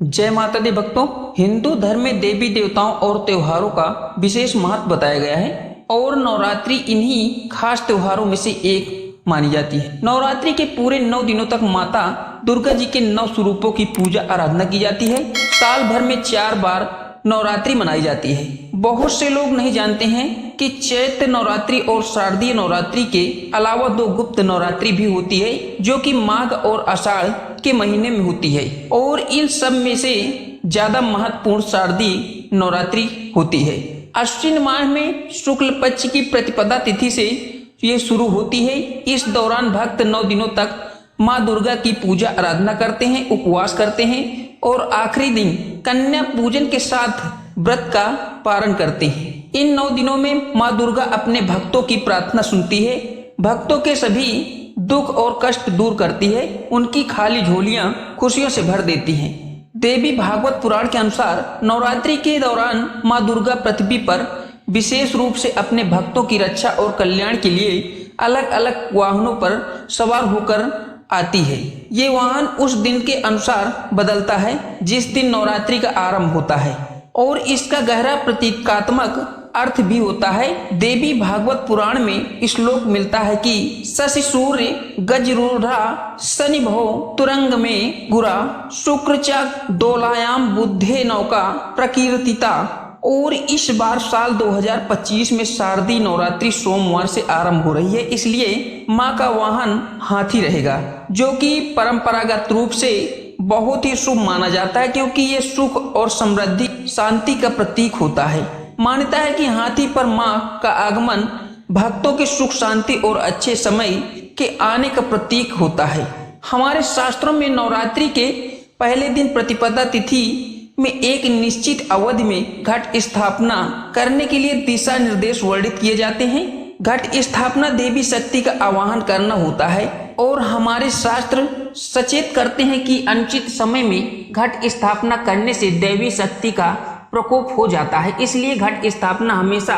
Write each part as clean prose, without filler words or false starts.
जय माता दी भक्तों। हिंदू धर्म में देवी देवताओं और त्योहारों का विशेष महत्व बताया गया है और नवरात्रि इन्हीं खास त्योहारों में से एक मानी जाती है। नवरात्रि के पूरे 9 दिनों तक माता दुर्गा जी के 9 स्वरूपों की पूजा आराधना की जाती है। साल भर में 4 बार नवरात्रि मनाई जाती है। बहुत से लोग नहीं जानते हैं कि चैत्र नवरात्रि और शारदीय नवरात्रि के अलावा 2 गुप्त नवरात्रि भी होती है जो कि माघ और आषाढ़ के महीने में होती है और इन सब में से ज्यादा महत्वपूर्ण शारदीय नवरात्रि होती है। अश्विन माह में शुक्ल पक्ष की प्रतिपदा तिथि से ये शुरू होती है। इस दौरान भक्त 9 दिनों तक माँ दुर्गा की पूजा आराधना करते हैं, उपवास करते हैं और आखिरी दिन कन्या पूजन के साथ व्रत का पारण करते हैं। इन 9 दिनों में माँ दुर्गा अपने भक्तों की प्रार्थना सुनती है, भक्तों के सभी दुख और कष्ट दूर करती है, उनकी खाली झोलियां खुशियों से भर देती हैं। देवी भागवत पुराण के अनुसार नवरात्रि के दौरान माँ दुर्गा पृथ्वी पर विशेष रूप से अपने भक्तों की रक्षा और कल्याण के लिए अलग अलग वाहनों पर सवार होकर आती है। ये वाहन उस दिन के अनुसार बदलता है जिस दिन नवरात्रि का आरंभ होता है और इसका गहरा प्रतीकात्मक अर्थ भी होता है। देवी भागवत पुराण में श्लोक मिलता है कि शशि सूर्य गजरूढ़ा शनि भव तुरंग में गुरा शुक्र चक दोलायाम बुद्धे नौका प्रकीर्तिता। और इस बार साल 2025 में शारदीय नवरात्रि सोमवार से आरंभ हो रही है, इसलिए माँ का वाहन हाथी रहेगा जो कि परंपरागत रूप से बहुत ही शुभ माना जाता है क्योंकि ये सुख और समृद्धि शांति का प्रतीक होता है। मान्यता है कि हाथी पर माँ का आगमन भक्तों के सुख शांति और अच्छे समय के आने का प्रतीक होता है। हमारे शास्त्रों में नवरात्रि के पहले दिन प्रतिपदा तिथि में एक निश्चित अवधि में घट स्थापना करने के लिए दिशा निर्देश वर्णित किए जाते हैं। घट स्थापना देवी शक्ति का आवाहन करना होता है और हमारे शास्त्र सचेत करते हैं कि अनुचित समय में घट स्थापना करने से देवी शक्ति का प्रकोप हो जाता है, इसलिए घट स्थापना हमेशा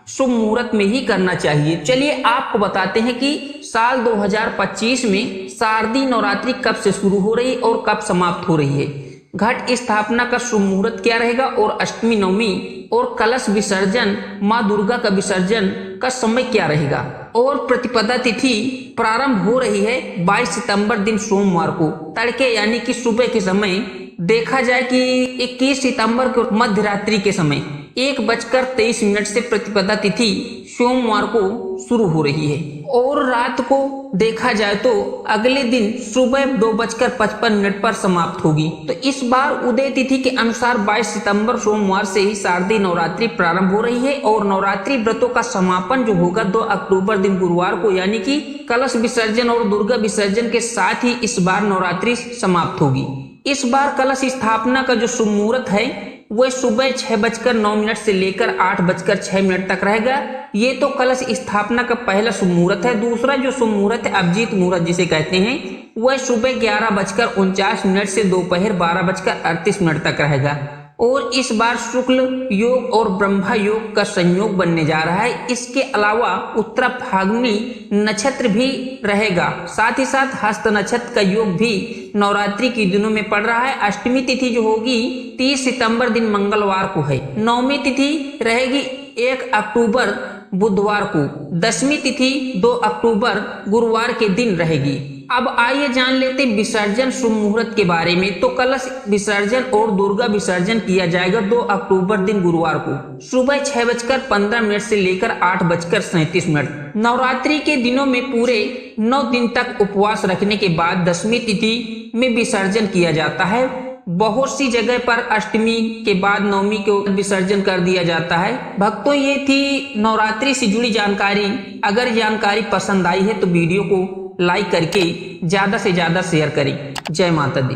शुभ मुहूर्त में ही करना चाहिए। चलिए आपको बताते हैं कि साल 2025 में शारदीय नवरात्रि कब से शुरू हो रही है और कब समाप्त हो रही है। घट स्थापना का शुभ मुहूर्त क्या रहेगा और अष्टमी नवमी और कलश विसर्जन माँ दुर्गा का विसर्जन का समय क्या रहेगा। और प्रतिपदा तिथि प्रारंभ हो रही है 22 सितंबर दिन सोमवार को तड़के यानी कि सुबह के समय। देखा जाए कि 21 सितंबर को मध्य रात्रि के समय 1:23 से प्रतिपदा तिथि सोमवार को शुरू हो रही है और रात को देखा जाए तो अगले दिन सुबह 2:55 पर समाप्त होगी। तो इस बार उदय तिथि के अनुसार 22 सितंबर सोमवार से ही शारदीय नवरात्रि प्रारंभ हो रही है और नवरात्रि व्रतों का समापन जो होगा 2 अक्टूबर दिन गुरुवार को यानी कि कलश विसर्जन और दुर्गा विसर्जन के साथ ही इस बार नवरात्रि समाप्त होगी। इस बार कलश स्थापना का जो शुभ मुहूर्त है वह सुबह 6:09 से लेकर 8:06 तक रहेगा। ये तो कलश स्थापना का पहला शुभ मुहूर्त है। दूसरा जो शुभ मुहूर्त है अभिजीत मुहूर्त जिसे कहते हैं वह सुबह 11:49 से दोपहर 12:38 तक रहेगा। और इस बार शुक्ल योग और ब्रह्मा योग का संयोग बनने जा रहा है। इसके अलावा उत्तरा फाल्गुनी नक्षत्र भी रहेगा, साथ ही साथ हस्त नक्षत्र का योग भी नवरात्रि के दिनों में पड़ रहा है। अष्टमी तिथि जो होगी 30 सितंबर दिन मंगलवार को है। नवमी तिथि रहेगी 1 अक्टूबर बुधवार को। 10वीं तिथि 2 अक्टूबर गुरुवार के दिन रहेगी। अब आइए जान लेते विसर्जन शुभ मुहूर्त के बारे में। तो कलश विसर्जन और दुर्गा विसर्जन किया जाएगा 2 अक्टूबर दिन गुरुवार को सुबह 6:15 से लेकर 8:37। नवरात्रि के दिनों में पूरे 9 दिन तक उपवास रखने के बाद 10वीं तिथि में विसर्जन किया जाता है। बहुत सी जगह पर अष्टमी के बाद नवमी को विसर्जन कर दिया जाता है। भक्तों ये थी नवरात्रि से जुड़ी जानकारी। अगर जानकारी पसंद आई है तो वीडियो को लाइक करके ज्यादा से ज्यादा शेयर करें। जय माता दी।